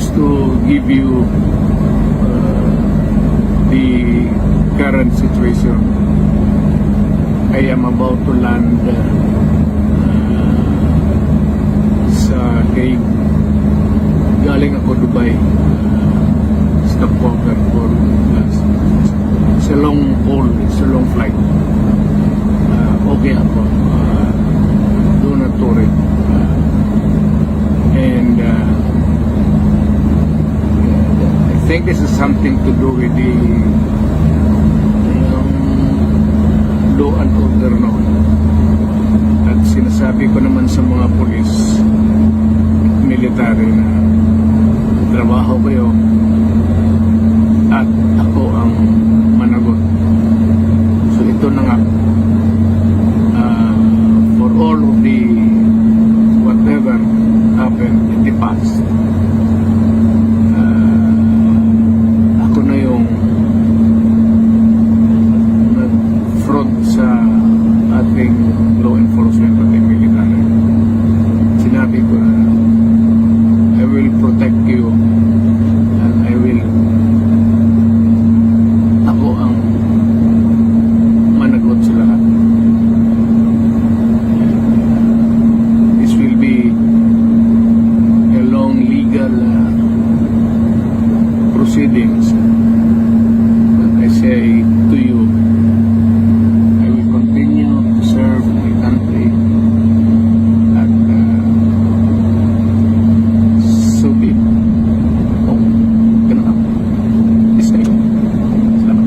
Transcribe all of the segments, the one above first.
just to give you the current situation. I am about to land sa Hague. Galing ako Dubai. Stopover for it's a long haul, it's a long flight. Okay ako. Do not worry. And I think this is something to do with the law and order noon. At sinasabi ko naman sa mga pulis, military na trabaho kayo at ako ang managot. So ito na nga, for all of the whatever happened in the past, ako na yung nag-front sa ating law enforcement at military. Sinabi ko na I will protect you and I will ako ang managot sa lahat. This will be a long legal proceedings. But I say to you, I will continue to serve my country at so be it. Oh, ganun ako. This day. Salamat.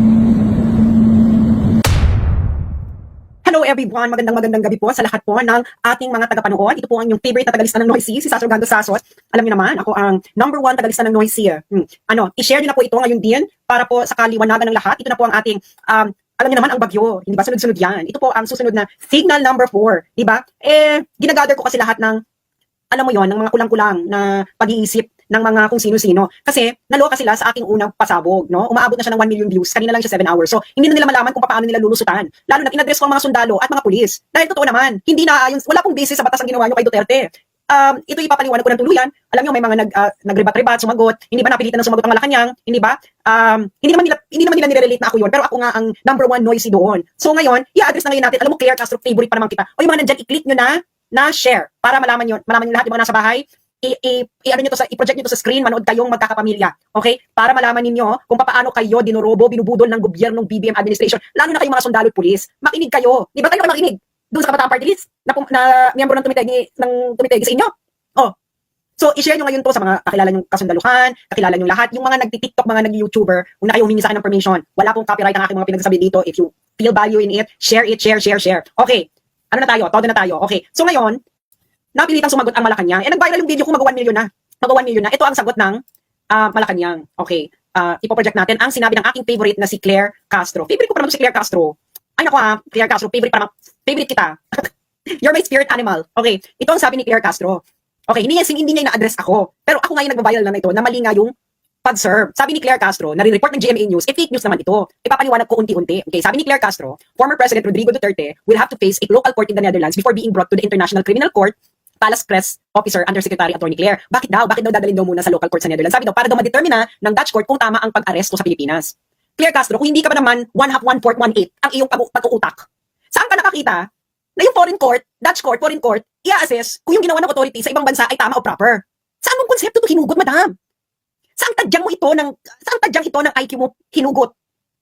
Hello everyone, magandang gabi po sa lahat po ng ating mga tagapanood. Ito po ang inyong favorite na tagalista ng Noisy, si Sasro Gando Sasot. Alam niyo naman, ako ang #1 tagalista ng Noisy. I-share niyo na po ito ngayon din para po sa kaliwanagan ng lahat. Ito na po ang ating alam niyo naman ang bagyo, hindi ba? Sunod-sunod yan. Ito po ang susunod na signal number 4, di ba? Ginagather ko kasi lahat ng, alam mo yon, ng mga kulang-kulang na pag-iisip ng mga kung sino-sino. Kasi naloka sila sa aking unang pasabog, no? Umaabot na siya ng 1 million views. Kanina lang siya 7 hours. So, hindi na nila malaman kung paano nila lulusutan. Lalo na in-address ko ang mga sundalo at mga pulis. Dahil totoo naman, hindi na ayon, wala pong basis sa batas ang ginawa nyo kay Duterte. Ito ipapaliwanag ko ng tuluyan. Alam niyo may mga nagrebat-rebat, sumagot. Hindi ba napilitan ng sumagot ang Malacanang? Hindi ba? Hindi naman nila nire-relate na ako yon, pero ako nga ang #1 Noisy doon. So ngayon, i-address na ngayon natin. Alam mo, Claire Castro, favorite pa naman kita. O yung mga nandyan, i-click nyo na share para malaman nyo lahat yung mga nasa bahay. I-project nyo to sa screen, manood kayong magkakapamilya. Okay? Para malaman ninyo kung paano kayo dinorobo, binubudol ng gobyernong BBM administration. Lalo na kayong mga sundalo at pulis. Makinig kayo. Di ba kayo makinig? Doon sa Kabataan Party List na miyembro ng tumitegi sa inyo. Oh. So, i-share nyo ngayon to sa mga kakilala nyong kasundaluhan, kakilala nyong lahat, yung mga nagti-TikTok, mga nag-YouTuber, kung na kayo humingi sa akin ng permission. Wala pong copyright ang aking mga pinagsasabi dito. If you feel value in it, share it, share. Okay. Ano na tayo? Todo na tayo. Okay. So ngayon, napilitang sumagot ang Malacanang. Nag-viral yung video ko, mag-1 million na. Mag-1 million na. Ito ang sagot ng Malacanang. Okay. Ipo-project natin ang sinabi ng aking favorite na si Claire Castro. Favorite ko pa naman si Claire Castro. Ay naku Claire Castro, favorite kita. You're my spirit animal. Okay. Ito ang sabi ni Claire Castro. Okay, hindi niya ina-address ako. Pero ako nga yung nagbabiral na ito na mali nga yung pag-serve. Sabi ni Claire Castro, nare-report ng GMA News, fake news naman ito. Ipapaliwanag ko unti-unti. Okay, sabi ni Claire Castro, former President Rodrigo Duterte will have to face a local court in the Netherlands before being brought to the International Criminal Court. Palace Press Officer Undersecretary Attorney Claire. Bakit daw dadalhin daw muna sa local court sa Netherlands? Sabi daw, para daw ma-determine ng Dutch court kung tama ang pag-aresto sa Pilipinas. Claire Castro, kung hindi ka ba naman 1/2, 1/4, 1/8 ang iyong pag-uutak, saan ka nakakita na yung foreign court, Dutch court, foreign court, i-assess kung yung ginawa ng authority sa ibang bansa ay tama o proper? Saan mong konsepto to hinugot, madam? Saan tadyang ito ng IQ mo hinugot?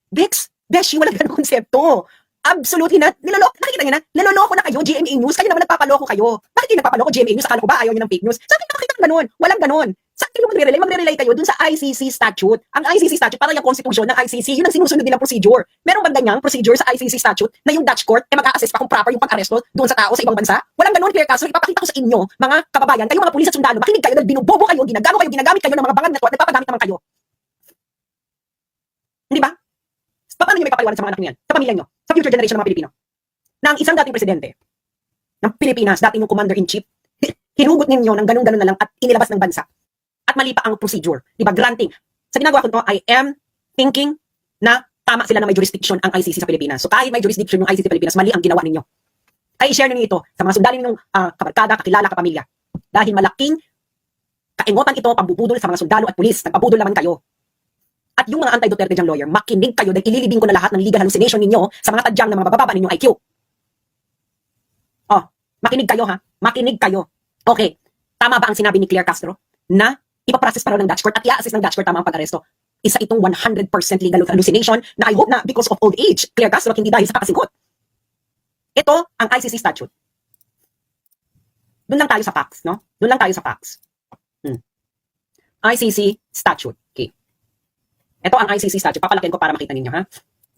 Beshi, walang ganang konsepto. Absolutely not. Nakikita niyo na, niloloko na kayo, GMA News. Kayo naman nagpapaloko kayo. Bakit kayo nagpapaloko, GMA News? Akala ko ba ayaw niyo ng fake news? Saan kayo nakakita ng ganun? Walang ganun. Saan kayo magre-relay? Magre-relay kayo dun sa ICC statute. Ang ICC statute, parang yung konstitusyon ng ICC, yun ang sinusunod nilang procedure. Meron bang ganyang procedure sa ICC statute na yung Dutch court ay mag-a-assess pa kung proper yung pag-aresto doon sa tao sa ibang bansa? Walang ganun, Claire Castro. Ipapakita ko sa inyo, mga kababayan, kayo mga pulis at sundalo, makinig kayo dahil binubobo kayo, ginagamit kayo ng mga bangag na to at nagpapagamit naman kayo. Hindi ba? Paano niyo may papaliwanag sa mga anak niyan? Sa pamilya niyo? Sa future generation ng mga Pilipino? Na ang isang dating presidente ng Pilipinas, dating yung commander-in-chief, hinugot ninyo ng ganun-ganun na lang at inilabas ng bansa. At mali pa ang procedure. Diba? Granting. Sa ginagawa ko ito, I am thinking na tama sila na may jurisdiction ang ICC sa Pilipinas. So kahit may jurisdiction yung ICC sa Pilipinas, mali ang ginawa ninyo. Ay share ninyo ito sa mga sundalo ninyong kabarkada, kakilala, kapamilya. Dahil malaking Kaingotan ito, pambubudol sa mga sundalo at pulis. Nagpabudol naman kayo. At yung mga anti-Duterte diyang lawyer, makinig kayo dahil ililibing ko na lahat ng legal hallucination ninyo sa mga tadyang na mabababa ninyong IQ. Oh, makinig kayo ha. Makinig kayo. Okay, tama ba ang sinabi ni Claire Castro na ipaprocess pa raw ng Dutch court at i-assist ng Dutch court tama ang pag-aresto? Isa itong 100% legal hallucination na I hope na because of old age, Claire Castro, hindi dahil sa kakasingkot. Ito ang ICC statute. Doon lang tayo sa facts, no? Doon lang tayo sa facts. ICC statute. Okay. Ito ang ICC statute. Papalakin ko para makita ninyo, ha?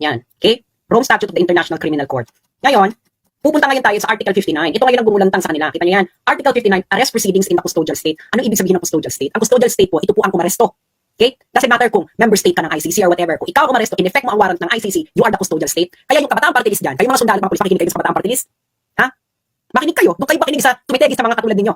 Yan. Okay? Rome Statute of the International Criminal Court. Ngayon, pupunta ngayon tayo sa Article 59. Ito ngayon ang gumulantang sa kanila. Kita niyo yan. Article 59, arrest proceedings in the custodial state. Ano ibig sabihin ng custodial state? Ang custodial state po, ito po ang kumaresto. Okay? Doesn't matter kung member state ka ng ICC or whatever. Kung ikaw kumaresto, in effect mo ang warrant ng ICC, you are the custodial state. Kaya yung kabataan party list dyan, kayo mga sundalo, mga pulis, makikinig kayo sa kabataan party list. Ha? Makinig kayo. Doon kayo makinig sa tumitegi sa mga katulad ninyo.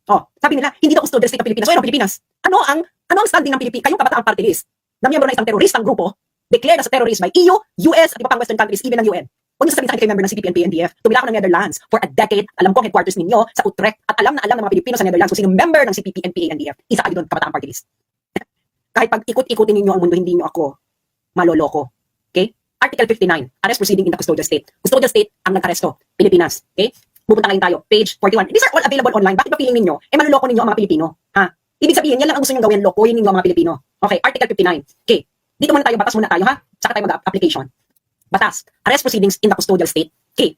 Oh, sabi nila, hindi daw custodial state ng Pilipinas. So, ano Pilipinas? Ano ang standing ng Pilipinas? Kayong kabataan party list na miyembro na isang teroristang grupo, declared as a terrorist by EU, US, at iba pang Western countries, even ng UN. Huwag niyo sabihin sa akin kayo member ng CPP and PNDF. Tumila ako ng Netherlands for a decade. Alam ko ang headquarters ninyo sa Utrecht at alam na ng mga Pilipino sa Netherlands kung sino member ng CPP and PNDF. Isa kayo doon, kabataan party list. Kahit pag ikot-ikutin ninyo ang mundo, hindi niyo ako maloloko. Okay? Article 59, arrest proceeding in the custodial state. Custodial state ang nag-aresto, Pilipinas. Okay? Pupunta ngayon tayo, page 41. These are all available online. Bakit ba feeling ninyo? Maloloko ninyo ang mga Pilipino. Ha? Ibig sabihin, yan lang ang gusto nyo gawin, lokoyin ninyo ang mga Pilipino. Okay, Article 59. Okay. Dito muna tayo, batas muna tayo, ha? Saka tayo mag-application. Batas. Arrest proceedings in the custodial state. Okay.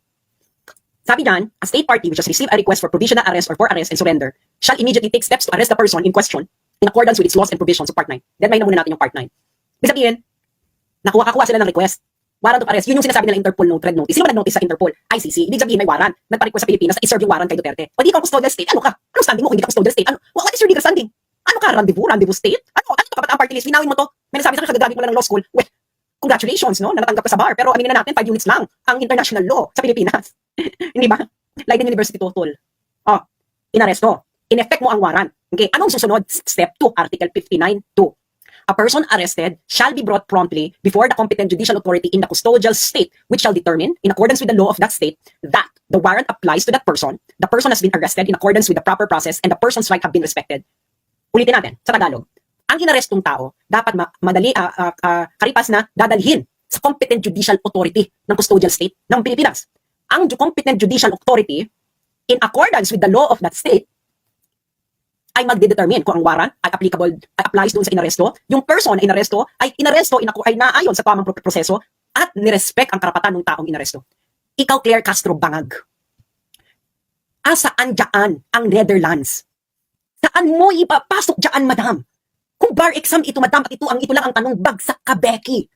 Sabi dyan, a state party which has received a request for provisional arrest or for arrest and surrender shall immediately take steps to arrest the person in question in accordance with its laws and provisions of Part 9. Then may na muna natin yung Part 9. Ibig sabihin, nakuha sila ng request. Warrant of arrest. Yun yung sinasabi nila Interpol no thread notice. Sino ba nag-notice sa Interpol? ICC. Ibig sabihin may warrant. Nagpa-request sa Pilipinas na i-serve yung warrant kay Duterte. O di ka custodial state. Ano ka? Anong standing mo kung hindi ka custodial state? Ano? What is your legal standing? Ano ka? Rendezvous state? Ano ito kabataan party list? Linawin mo to. May nasabi sa akin, kagagamit mo lang ng law school. Well, congratulations, no? Na natanggap ka sa bar. Pero aminin na natin, 5 units lang ang international law sa Pilipinas. Hindi ba? Leiden University Total. Oh, inaresto. In-effect mo ang warrant. Okay, anong susunod? Step 2, Article 59.2. A person arrested shall be brought promptly before the competent judicial authority in the custodial state, which shall determine, in accordance with the law of that state, that the warrant applies to that person, the person has been arrested in accordance with the proper process, and the person's rights have been respected. Ulitin natin, sa Tagalog. Ang inarestong tao, dapat karipas na dadalhin sa competent judicial authority ng custodial state ng Pilipinas. Ang competent judicial authority, in accordance with the law of that state, ay magdedetermine kung ang warrant ay applicable, ay applies doon sa inaresto. Yung person na inaresto ay naayon sa tamang proseso at nirespect ang karapatan ng taong inaresto. Ikaw, Claire Castro Bangag, asaan dyan ang Netherlands? Saan mo ipapasok dyan, madam? Kung bar exam ito, madam, at ito lang ang tanong, bagsak ka, Becky.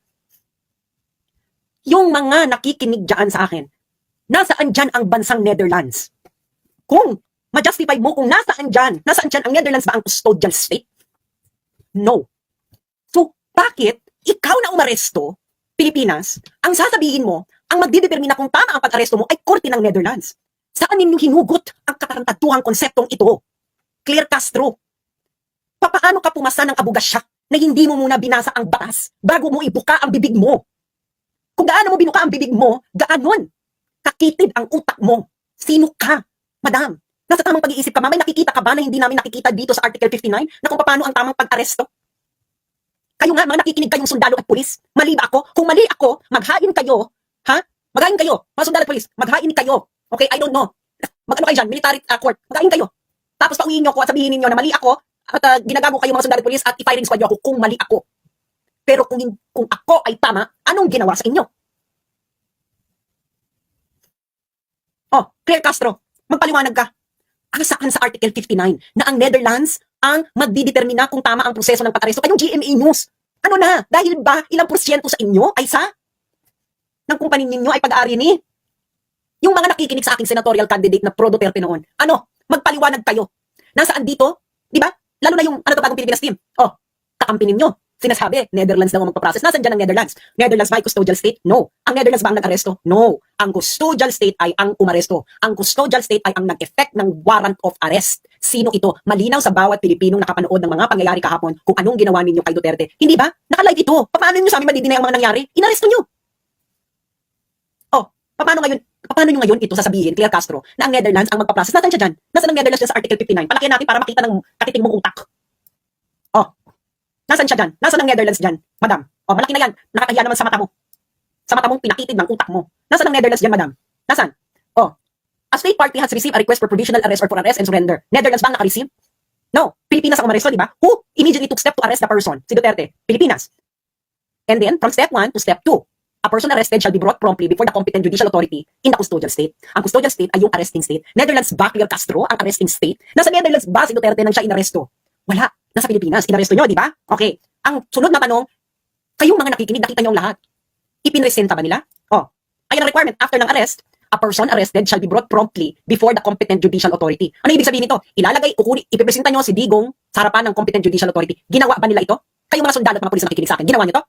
Yung mga nakikinig dyan sa akin, nasaan dyan ang bansang Netherlands? Kung ma-justify mo kung nasaan dyan ang Netherlands ba ang custodial state? No. So, bakit ikaw na umaresto, Pilipinas, ang sasabihin mo, ang magdidetermina kung tama ang pag-aresto mo ay korte ng Netherlands? Saan ninyong hinugot ang katarantaduhang konseptong ito? Claire Castro, papaano ka pumasa ng abugasya na hindi mo muna binasa ang batas bago mo ibuka ang bibig mo? Kung gaano mo binuka ang bibig mo, gaanon kakitid ang utak mo. Sino ka, madam? Nasa tamang pag-iisip ka, may nakikita ka ba na hindi namin nakikita dito sa Article 59 na kung paano ang tamang pag-aresto? Kayo nga, mga nakikinig kayong sundalo at pulis. Mali ba ako? Kung mali ako, maghain kayo. Ha? Maghain kayo. Mga sundalo at pulis, maghain kayo. Okay, I don't know. Mag-ano kayo dyan? Military court. Maghain kayo. Tapos pauwiin nyo ako at sabihin ninyo na mali ako at ginagago kayo mga sundalo at pulis at i-firing squad nyo ako kung mali ako. Pero kung ako ay tama, anong ginawa sa inyo? Oh, Claire Castro, magpaliwanag ka. Saan sa Article 59 na ang Netherlands ang magdidetermina kung tama ang proseso ng pag-aresto? Kayong GMA News. Ano na? Dahil ba ilang porsyento sa inyo ay sa ng kumpanya ninyo ay pag-aari ni? Yung mga nakikinig sa aking senatorial candidate na pro Duterte noon, ano? Magpaliwanag kayo. Nasaan dito? Di ba? Lalo na yung bagong Pilipinas team. Oh, kakampi ninyo. Sinasabi, Netherlands daw ang magpaprocess. Nasaan dyan ang Netherlands? Netherlands ba ay custodial state? No. Ang Netherlands ba ang nag-aresto? No. Ang custodial state ay ang umaresto. Ang custodial state ay ang nag-effect ng warrant of arrest. Sino ito? Malinaw sa bawat Pilipinong nakapanood ng mga pangyayari kahapon kung anong ginawa ninyo kay Duterte. Hindi ba? Naka-live ito. Paano nyo sa amin madidinay ang mga nangyari? Inaresto nyo. Oh, paano ngayon Paano nyo ngayon ito sasabihin, Claire Castro, na ang Netherlands ang magpa-process? Nasaan siya dyan? Nasaan ang Netherlands dyan sa Article 59? Palaki natin para makita ng katiting mong utak. Oh, nasaan siya dyan? Nasaan ang Netherlands dyan, madam? Oh, malaki na yan. Nakakahiya naman sa mata mo. Sa mata mong pinakitid ng utak mo. Nasaan ang Netherlands dyan, madam? Nasaan? Oh, a state party has received a request for provisional arrest or for arrest and surrender. Netherlands ba ang naka-receive? No. Pilipinas ang umaresto, di ba? Who immediately took step to arrest the person? Si Duterte. Pilipinas. And then, from step 1 to step 2, a person arrested shall be brought promptly before the competent judicial authority in the custodial state. Ang custodial state ay yung arresting state. Netherlands ba, Claire Castro, ang arresting state? Nasa Netherlands ba si Duterte nang siya inaresto? Wala. Nasa Pilipinas. Inaresto nyo, di ba? Okay. Ang sunod na tanong, kayong mga nakikinig, nakita nyo ang lahat. Ipinresenta ba nila? Oh. Ay ang requirement after ng arrest, a person arrested shall be brought promptly before the competent judicial authority. Ano ibig sabihin nito? Ilalagay, ipipresenta nyo si Digong sa harapan ng competent judicial authority. Ginawa ba nila ito? Kayong mga sundalo at mga pulis na nakikinig sa akin, ginawa nyo to?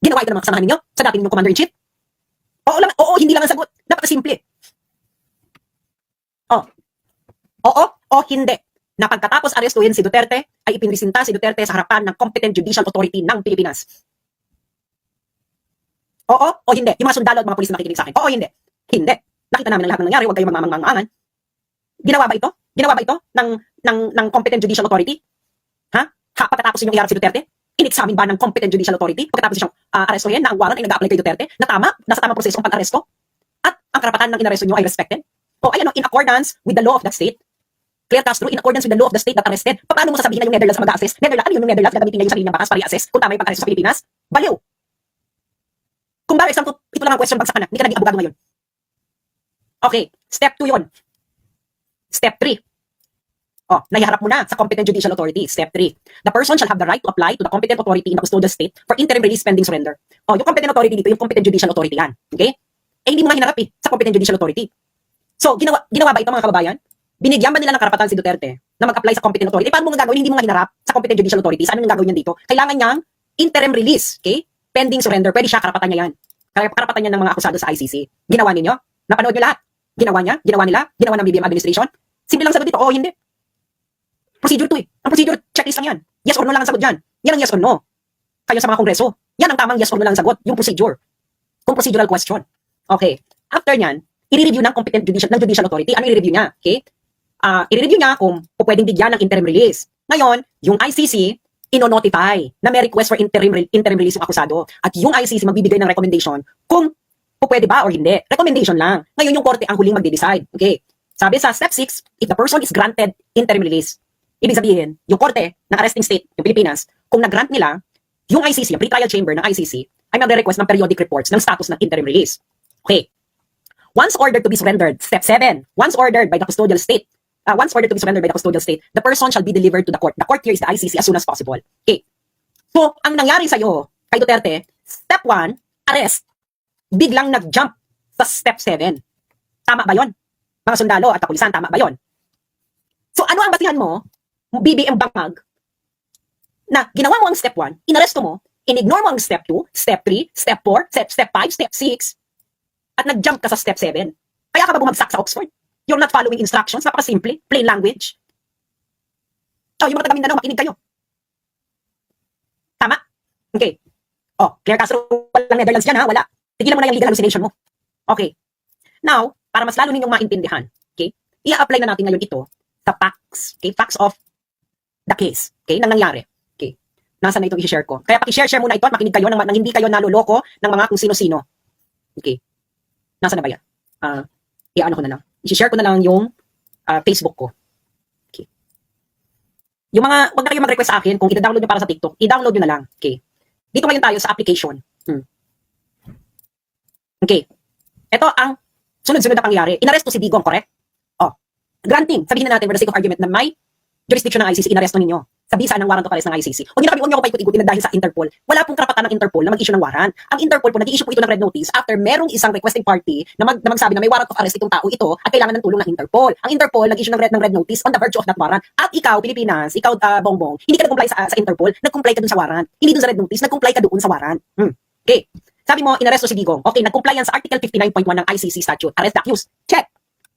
Ginawa ito ng mga kasamahan ninyo? Sa dati ninyong commander-in-chief? Oo lang, oo, hindi lang ang sagot. Napakasimple. Oh. Oo o hindi. Na pagkatapos arestuhin si Duterte, ay ipinresenta si Duterte sa harapan ng competent judicial authority ng Pilipinas. Oo o hindi. Yung mga sundalo at mga pulis na nakikinig sa akin. Oo o hindi. Hindi. Nakita namin ang lahat ng nangyari, huwag kayong magmamang-mangan. Ginawa ba ito? Ginawa ba ito ng competent judicial authority? Ha? Pagkatapos ninyong iharap si Duterte? In-examine ba ng competent judicial authority pagkatapos siyang arestuhin na ang warrant ay nag-a-apply kay Duterte na tama, nasa tamang proseso ang pag-aresto? At ang karapatan ng inaresto nyo ay respected? O ayan o, in accordance with the law of that state, Claire Castro, in accordance with the law of the state that arrested, paano mo sasabihin na yung Netherlands ang mag-a-assess? Netherlands, ano yung Netherlands gagamitin niya yung sarili niyang bakas para i-assess kung tama yung pag-aresto sa Pilipinas? Baliw! Kung ba, example, ito lang ang question, bagsak ka na, hindi ka naging abogado ngayon. Okay, step 2 yun. Step 3. Oh, nahiharap mo na sa competent judicial authority. Step 3. The person shall have the right to apply to the competent authority in the custodial state for interim release pending surrender. Oh, yung competent authority dito, yung competent judicial authority yan. Okay? Eh, hindi mo nga hinarap sa competent judicial authority. So, ginawa ba ito mga kababayan? Binigyan ba nila ng karapatan si Duterte na mag-apply sa competent authority? Eh, paano mo nga gagawin? Hindi mo nga hinarap sa competent judicial authority. Saan yung gagawin niyan dito? Kailangan niyang interim release. Okay? Pending surrender. Pwede siya, karapatan niya yan. Karapatan niya ng mga akusado sa ICC. Ginawa ninyo? Napanood niyo lahat? Ginawa niya? Ginawa nila? Ginawa ng BBM administration? Simple lang sagot dito. Oo, hindi. Procedure 2 eh. Ang procedure, checklist lang yan. Yes or no lang ang sagot dyan. Yan ang yes or no. Kayo sa mga kongreso. Yan ang tamang yes or no lang ang sagot. Yung procedure. Kung procedural question. Okay. After nyan, i-review ng competent judicial authority. Ano i-review niya? Okay? I-review niya kung pwedeng bigyan ng interim release. Ngayon, yung ICC, ino-notify na may request for interim release yung akusado. At yung ICC magbibigay ng recommendation kung pwede ba or hindi. Recommendation lang. Ngayon yung korte ang huling magde-decide. Okay? Sabi sa step 6, if the person is granted interim release, ibig sabihin, yung korte ng arresting state, yung Pilipinas, kung nag-grant nila, yung ICC, yung pre-trial chamber ng ICC, ay magre-request ng periodic reports ng status ng interim release. Okay. Once ordered to be surrendered, step 7, once ordered by the custodial state, the person shall be delivered to the court. The court here is the ICC as soon as possible. Okay. So, ang nangyari sa'yo, kay Duterte, step 1, arrest, biglang nag-jump sa step 7. Tama ba yon? Mga sundalo at kapulisan, tama ba yon? So, ano ang basihan mo, BBM Bangag, na ginawa mo ang step 1, inaresto mo, in-ignore mo ang step 2, step 3, step 4, step 5, step 6, at nag-jump ka sa step 7. Kaya ka ba bumagsak sa Oxford? You're not following instructions, napaka-simple, plain language. Oh, yung mga taga Mindanao, makinig kayo. Tama? Okay. Oh, Claire Castro, walang Netherlands dyan ha, wala. Tigilan mo na yung legal hallucination mo. Okay. Now, para mas lalo ninyong maintindihan, okay, i-apply na natin ngayon ito sa facts, okay, facts of the case, okay, nang nangyari. Okay. Nasaan na itong i-share ko? Kaya paki-share muna ito at makinig kayo nang hindi kayo naloloko ng mga kung sino-sino. Okay. Nasaan na ba yan? I-ano ko na lang. I-share ko na lang yung Facebook ko. Okay. Yung mga, wag na kayo mag-request sa akin kung i-download nyo para sa TikTok, i-download nyo na lang. Okay. Dito ngayon tayo sa application. Okay. Ito ang sunod-sunod na pangyayari. Inaresto si Digong, correct? Oh. Granting, sabihin na natin for the sake of argument na may jurisdiction ng ICC, inaresto ninyo. Sa bisa ng warrant of arrest ng ICC. Huwag nyo ko paikot-ikutin na dahil sa Interpol. Wala pong karapatan ng Interpol na mag-issue ng warrant. Ang Interpol po, nag-i-issue po ito ng red notice after merong isang requesting party na magsabi na may warrant of arrest itong tao ito at kailangan ng tulong ng Interpol. Ang Interpol nag-issue ng red notice on the virtue of that warrant. At ikaw, Pilipinas, ikaw, Bongbong, hindi ka nag-comply sa Interpol, nag-comply ka dun sa warrant. Hindi dun sa red notice, nag-comply ka doon sa warrant. Okay. Sabi mo, inaresto si Digong. Okay, nag-comply yan sa Article 59.1 ng ICC statute. Arrest the accused. Check.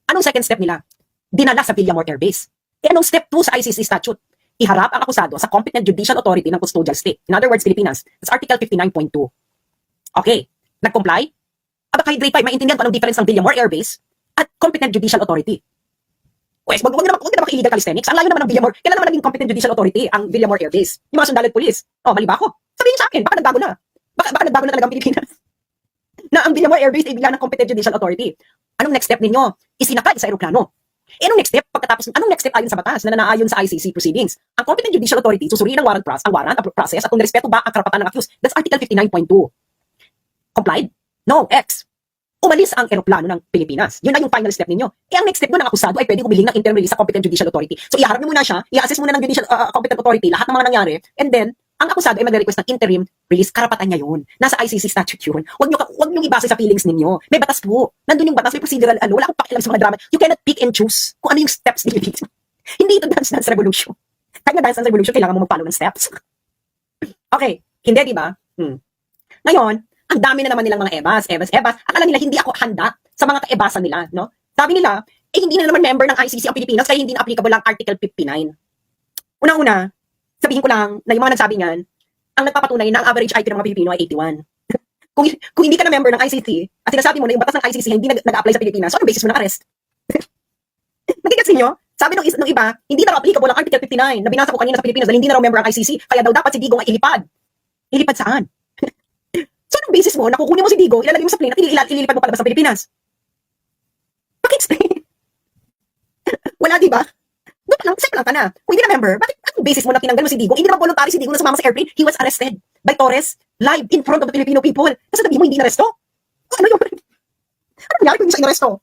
Anong second step nila? Dinala sa Villamor Air Base. E anong step 2 sa ICC statute? Iharap ang akusado sa competent judicial authority ng custodial state. In other words, Pilipinas. That's Article 59.2. Okay. Nag-comply? Aba kahit grade 5, maintindihan ko anong difference ng Villamor Air Base at Competent Judicial Authority. Wes, wag na illegal calisthenics. Ang layo naman ng Villamor. Kailan naman naging Competent Judicial Authority ang Villamor Air Base? Yung mga sundalo at pulis. Oh, mali ba ako? Sabihin niyo sa akin, baka nagbago na. Baka nagbago na talaga ang Pilipinas. Na ang Villamor Air Base ay bigla ng Competent Judicial Authority. Anong next step ninyo? Isinakay sa eroplano. Anong next step pagkatapos? Anong next step ayon sa batas na naayon sa ICC proceedings? Ang Competent Judicial Authority susuriin ang warrant process at kung nirespeto ba ang karapatan ng accused. That's Article 59.2. Complied? No. X. Umalis ang eroplano ng Pilipinas. Yun na yung final step ninyo. Ang next step doon, ang akusado ay pwedeng humiling ng interim release sa Competent Judicial Authority. So iharap niyo muna siya, i-assess muna ng Competent Authority lahat ng mga nangyari, and then ang akusado ay magre-request ng interim release. Karapatan niya yun. Nasa ICC statute yun. Huwag niyo ibase sa feelings ninyo. May batas po. Nandun yung batas, may procedural, wala akong pakialam sa mga drama. You cannot pick and choose kung ano yung steps ni Pilipinas. Hindi ito dance revolution. Kahit na dance revolution, kailangan mo mag-follow ng steps. Okay. Hindi, di ba? Ngayon, ang dami na naman nilang mga ebas. Akala nila hindi ako handa sa mga kaebasan nila, no? Sabi nila, hindi na naman member ng ICC ang Pilipinas kaya hindi na applicable ang Article 59. Una-una, sabihin ko lang na yung mga nagsabi niyan, ang nagpapatunay na ang average IQ ng mga Pilipino ay 81. kung hindi ka na member ng ICC at sinasabi mo na yung batas ng ICC hindi nag-apply sa Pilipinas, so anong basis mo na-arrest? Nagigets ninyo? Sabi nung iba, hindi na raw applicable ang Article 59 na binasa ko kanina sa Pilipinas dahil hindi na raw member ang ICC, kaya daw dapat si Digong ay ilipad. Ilipad saan? So anong basis mo, nakukunin mo si Digong, ilalagay mo sa plane at ililipad mo palabas sa Pilipinas? Paki-explain. Wala, di ba? Doon lang, simple lang ka na. Kung hindi na member, bakit anong basis mo na tinanggal mo si Digong? Hindi naman voluntary si Digong na sumama sa airplane. He was arrested by Torres live in front of the Filipino people. Kasi sabi mo hindi na-aresto? Ano yun? Ano nangyari kung hindi siya inaresto?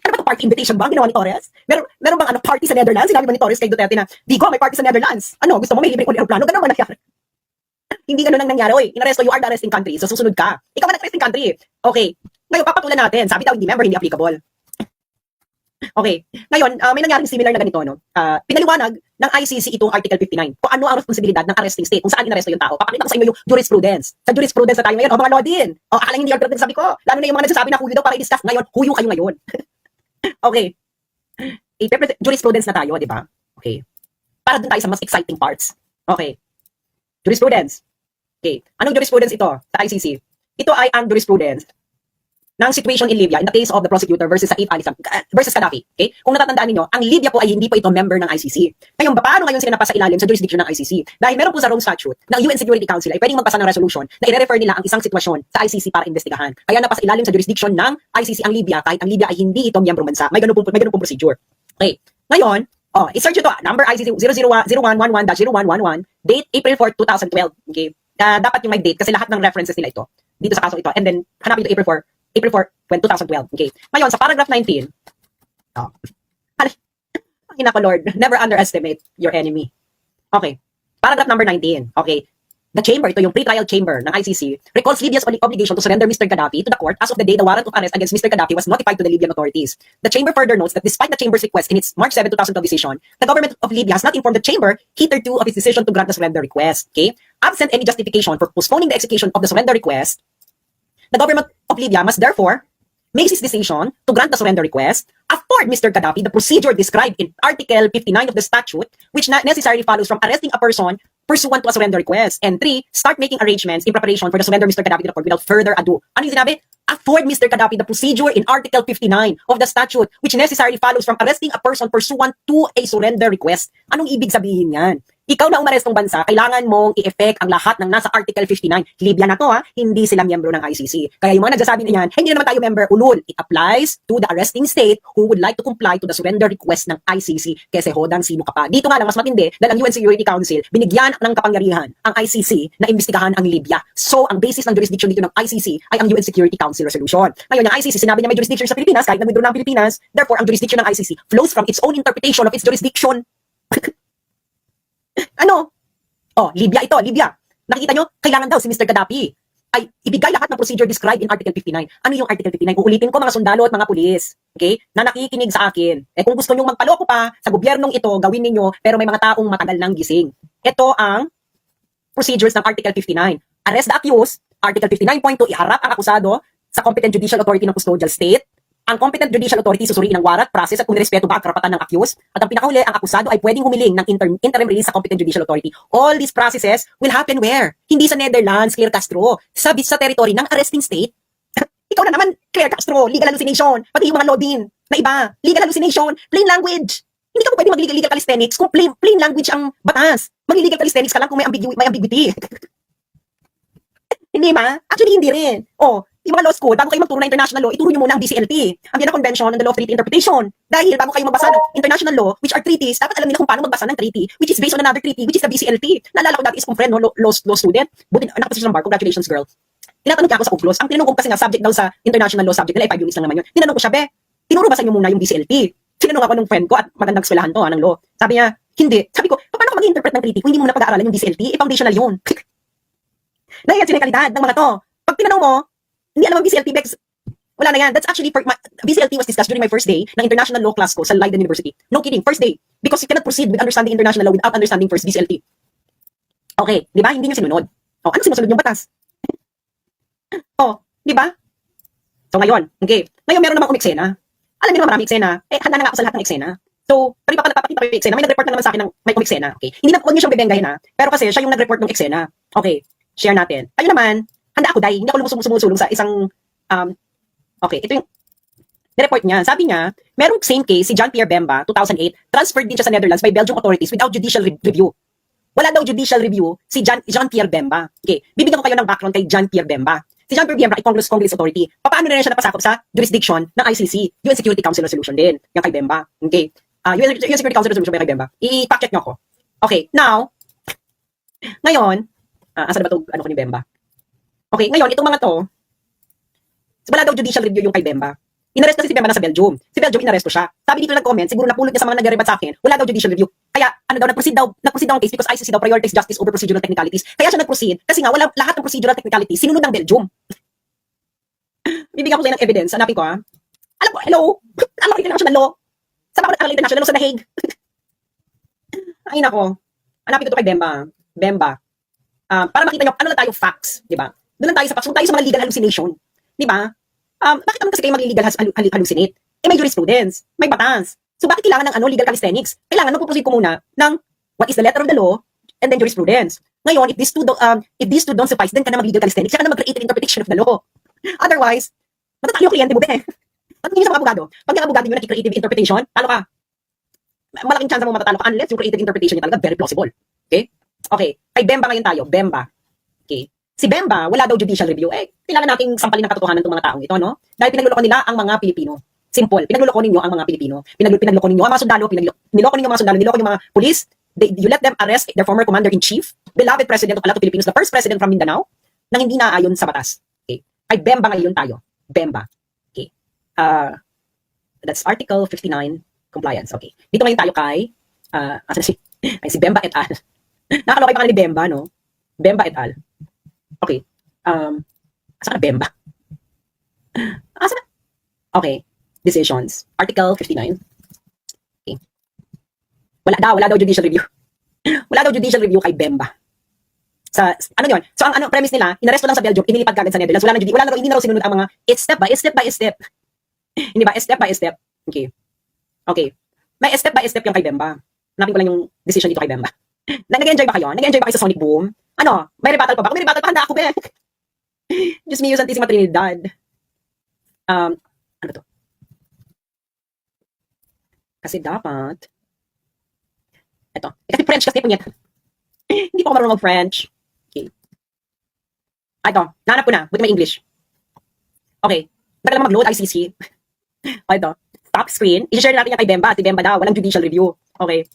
Ano ba ito, party invitation ba ang ginawa ni Torres? Meron bang party sa Netherlands? Sinabi ba ni Torres kay Duterte na, Digong, may party sa Netherlands. Ano, gusto mo may libre aeroplano? Ganun ba nangyari? Hindi ganun ang nangyari. Oy, inaresto, you are the arresting country. So susunod ka. Ikaw ang arresting country. Okay. Ngayon, papatulan natin. Sabi daw, hindi member, hindi applicable. Okay. Ngayon, may nangyaring similar na ganito, no? Pinaliwanag ng ICC itong Article 59. Kung ano ang responsibilidad ng arresting state, kung saan inaresto yung tao. Papakita ko sa inyo yung jurisprudence. Sa jurisprudence na tayo ngayon, mga lodin. Akala hindi yung sabi ko. Lalo na yung mga nagsasabi na huyo daw para i-discuss. Ngayon, huyo kayo ngayon. Okay. Jurisprudence na tayo, di ba? Okay. Para dun tayo sa mas exciting parts. Okay. Jurisprudence. Okay. Anong jurisprudence ito sa ICC? Ito ay ang jurisprudence ng situation in Libya in the case of the prosecutor versus Saif al-Islam versus Gaddafi. Okay? Kung natatandaan niyo, ang Libya po ay hindi po ito member ng ICC. Ngayon, paano ngayon sila napasa ilalim sa jurisdiction ng ICC? Dahil meron po sa Rome Statute ng UN Security Council ay pwedeng magpasa ng resolution na i-refer nila ang isang sitwasyon sa ICC para investigahan. Kaya napasa ilalim sa jurisdiction ng ICC ang Libya kahit ang Libya ay hindi ito miyembro bansa. May ganun pong procedure. Okay. Ngayon, i-search ito, number ICC 0111-0111, date April 4, 2012. Okay? Dapat yung may date kasi lahat ng references nila ito dito sa kaso ito. And then, hanapin ito April 4, 2012. Okay. Ngayon, sa paragraph 19, ko Lord, never underestimate your enemy. Okay. Paragraph number 19. Okay. The chamber, ito yung pre-trial chamber ng ICC, recalls Libya's obligation to surrender Mr. Gaddafi to the court as of the day the warrant of arrest against Mr. Gaddafi was notified to the Libyan authorities. The chamber further notes that despite the chamber's request in its March 7, 2012 decision, the government of Libya has not informed the chamber hitherto of its decision to grant the surrender request. Okay? Absent any justification for postponing the execution of the surrender request, the government of Libya must therefore makes its decision to grant the surrender request, afford Mr. Gaddafi the procedure described in Article 59 of the statute, which necessarily follows from arresting a person pursuant to a surrender request. And 3, start making arrangements in preparation for the surrender of Mr. Gaddafi to the court without further ado. Ano yung sinabi? Afford Mr. Gaddafi the procedure in Article 59 of the statute, which necessarily follows from arresting a person pursuant to a surrender request. Anong ibig sabihin yan? Ikaw na umarestong bansa, kailangan mong i-effect ang lahat ng nasa Article 59. Libya na to hindi sila miyembro ng ICC. Kaya yung mga nagsasabi na yan, hindi na naman tayo member, ulul. It applies to the arresting state who would like to comply to the surrender request ng ICC. Kasi hodang sino ka pa. Dito nga lang, mas matindi, dahil ang UN Security Council, binigyan ng kapangyarihan ang ICC na imbestigahan ang Libya. So, ang basis ng jurisdiction dito ng ICC ay ang UN Security Council resolution. Ngayon, ang ICC, sinabi niya may jurisdiction sa Pilipinas, kahit nag-withdraw ng Pilipinas, therefore, ang jurisdiction ng ICC flows from its own interpretation of its jurisdiction. Ano? Libya ito, Libya. Nakikita nyo, kailangan daw si Mr. Gaddafi ay ibigay lahat ng procedure described in Article 59. Ano yung Article 59? Uulitin ko mga sundalo at mga pulis, okay, na nakikinig sa akin. Kung gusto nyo magpaloko pa sa gobyernong ito, gawin ninyo, pero may mga taong matagal nang gising. Ito ang procedures ng Article 59. Arrest the accused, Article 59.2, iharap ang akusado sa competent judicial authority ng custodial state. Ang competent judicial authority susuriin ng warrant process at kung nirespeto ba ang karapatan ng accused. At ang pinakahuli, ang akusado ay pwedeng humiling ng interim release sa competent judicial authority. All these processes will happen where? Hindi sa Netherlands, Claire Castro. Sa territory ng arresting state. Ikaw na naman, Claire Castro, legal hallucination. Pati yung mga law din na iba, legal hallucination, plain language. Hindi ka po pwede mag-legal calisthenics kung plain language ang batas. Mag-legal calisthenics ka lang kung may ambiguity. Hindi ba? Actually, hindi rin. Yung mga law school, bago kayo magturo ng international law, ituro nyo muna ang BCLT, ang Vienna Convention on the Law of Treaty Interpretation. Dahil bago kayo magbasa ng international law, which are treaties, dapat alam nila kung paano magbasa ng treaty, which is based on another treaty, which is the BCLT. Naalala ko dati is kong friend, no, law student. Buti nakaposition ng bar. Congratulations, girl. Tinatanong niya ako sa UCLOS. Ang tinanong ko kasi nga, subject daw sa international law subject nila, 5 units lang naman yun. Tinanong ko siya, tinuro ba sa inyo muna yung BCLT? Tinanong ako ng friend ko at magandang eskwelahan to, ng law. Sabi niya, hindi. Sabi ko, paano ka mag-interpret ng treaty kung hindi mo na pag-aaralan yung BCLT? Foundational yun. Dahil yan sila yung kalidad ng mga to. Pag tinanong mo, hindi alam ang BCLT, Bex, wala na yan. That's actually, BCLT was discussed during my first day ng international law class ko sa Leiden University. No kidding, first day. Because you cannot proceed with understanding international law without understanding first BCLT. Okay, di ba? Hindi nyo sinunod. Ano sinusunod yung batas? Di ba? So ngayon, okay. Ngayon meron namang umeksena. Alam niyo naman marami eksena. Handa na nga ako sa lahat ng eksena. So, papakita ko yung eksena. May nag-report na naman sa akin ng may umeksena. Okay. Hindi na, huwag niyo siyang bebenggahin ha. Pero kasi siya yung nag-report ng eksena. Okay. Share natin. Ayun naman, handa ako dahil hindi ako sumusulong sa isang okay, ito yung report niya. Sabi niya, merong same case si John Pierre Bemba, 2008, transferred din siya sa Netherlands by Belgian authorities without judicial review. Wala daw judicial review si John Pierre Bemba. Okay, bibigyan ko kayo ng background kay John Pierre Bemba. Si John Pierre Bemba ay Congress Authority. Paano na rin siya napasakop sa jurisdiction ng ICC, UN Security Council Resolution din, yung kay Bemba. Okay, UN Security Council Resolution kay Bemba. I-fact check niyo ako. Okay, now, ngayon, asan na ba ito, ano ko ni Bemba? Okay, ngayon, itong mga to, wala daw judicial review yung kay Bemba. Inaresto kasi si Bemba na sa Belgium. Si Belgium, inaresto siya. Sabi dito nag-comment, siguro napulot niya sa mga nag-rebat sa akin, wala daw judicial review. Kaya, nag-proceed daw ang case because ICC daw prioritize justice over procedural technicalities. Kaya siya nag-proceed kasi nga, wala lahat ng procedural technicalities, sinunod ng Belgium. Bibigyan ko kayo ng evidence, hanapin ko Alam ko, hello? Alam ko international law. Saan ako nag-aral international law sa The Hague? Ay nako. Hanapin ko ito kay Bemba. Bemba. Para makita nyo, ano na tayo facts, di ba? Doon lang tayo sa facts, doon tayo sa mga legal hallucination. Di ba? Bakit naman kasi kayo mag-legal hallucinate? May jurisprudence, may batas. So bakit kailangan ng legal calisthenics? Kailangan magpo-proceed ko muna ng what is the letter of the law and then jurisprudence. Ngayon, if these two don't suffice, then ka na mag-legal calisthenics, ka na mag-create an interpretation of the law. Otherwise, matatalo yung kliyente mo, Pag hindi sa mga abogado, pag yung abogado nyo nag-creative interpretation, talo ka. Malaking chance mo matatalo ka unless yung creative interpretation niya talaga very plausible. Okay? Okay. Kay Bemba ngayon tayo. Bemba. Okay. Si Bemba, wala daw judicial review. Kailangan nating sampalin ng katotohanan ng mga taong ito, no? Dahil pinagluloko nila ang mga Pilipino. Simple. Pinagluloko ninyo ang mga Pilipino. Pinagluloko ninyo ang mga sundalo. Niloko ninyo ang mga sundalo. Niloko yung mga police. You let them arrest their former commander-in-chief, beloved president of a lot of Filipinos, the first president from Mindanao, nang hindi naayon sa batas. Okay. Kay Bemba ngayon tayo. Bemba. Okay. That's Article 59, compliance. Okay. Dito ngayon tayo kay, si Bemba et al. Nakakaloka yung pangalan ni Bemba, no? Bemba et al. Okay. Asa ka na Bemba? Asa na? Okay. Decisions. Article 59. Okay. Wala daw judicial review. Wala daw judicial review kay Bemba. Sa ano 'yon? So ang premise nila, inaresto lang sa Belgium, inilipad kagad sa Netherlands. Hindi na raw sinunod ang mga step by step. Hindi ba? Step by step. Okay. Okay. May step by step yung kay Bemba. Hanapin ko lang yung decision dito kay Bemba. Nag-enjoy ba kayo? Nag-enjoy ba kayo sa Sonic Boom? Ano? May rebuttal pa ba? Kung may rebuttal pa, handa ako, Diyos mío, Santísima Trinidad. Ano to? Kasi dapat, eto. Kasi French kasi punyet. Hindi pa ako marunong mag-French. Okay. Ito, nahanap ko na. Buti may English. Okay. Bagal naman mag-load ICC. Ito. Stop screen. I-share natin yan kay Bemba. Si Bemba daw. Walang judicial review. Okay.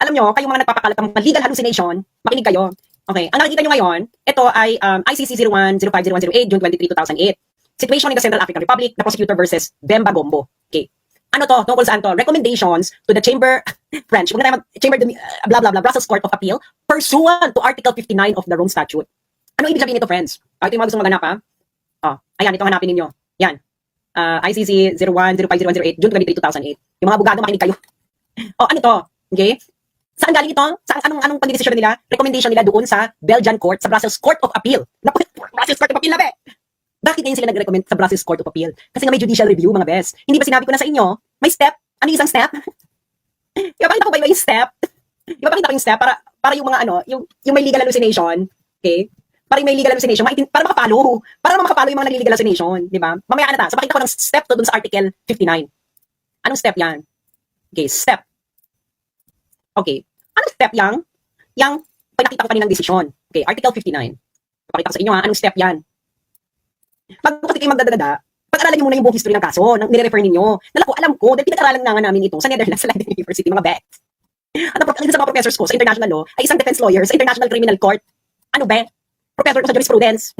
Alam nyo, kayong mga nagpapakalat ng legal hallucination, makinig kayo. Okay. Ang nakikita nyo ngayon, ito ay ICC 01-05-0108, June 23, 2008. Situation in the Central African Republic, the prosecutor versus Bemba Gombo. Okay. Ano to? Tungkol saan to? Recommendations to the Chamber, French, huwag na tayo Chamber, blah, blah, blah, Brussels Court of Appeal, pursuant to Article 59 of the Rome Statute. Ano ibig sabihin nito, friends? Ito yung mga gusto maghanap, ha? Ayan, ito hanapin ninyo. Yan. ICC 01-05-0108, June 23, 2008. Yung mga abogado, makinig kayo. Ano to? Okay? Saan galing ito? Anong pagdidesisyon nila? Recommendation nila doon sa Belgian Court, sa Brussels Court of Appeal. Brussels Court of Appeal na, Bakit ngayon sila nag-recommend sa Brussels Court of Appeal? Kasi nga may judicial review, mga bes. Hindi ba sinabi ko na sa inyo? May step. Ano yung isang step? Ipapakita ko ba yung step? Ipapakita ko yung step para yung mga yung may legal hallucination. Okay? para may legal hallucination, para makapalo. Para makapalo yung mga nag-legal hallucination, di ba? Mamaya na ta. So, pakita ko ng step to dun sa Article 59. Anong step yan? Okay, step. Okay. Anong step yang? Yang pinakita ko kaninang desisyon. Okay, Article 59. Pakita ko sa inyo anong step yan. Pag kasi kayo magdadada, pag-aralan niyo muna yung buong history ng kaso, nire-refer ninyo. Nalako, alam ko, dahil pinag-aralan nga namin ito sa Netherlands, sa Leiden University, mga bet. At ang isa sa mga professors ko sa international law ay isang defense lawyer sa International Criminal Court. Ano be? Professor ko sa jurisprudence.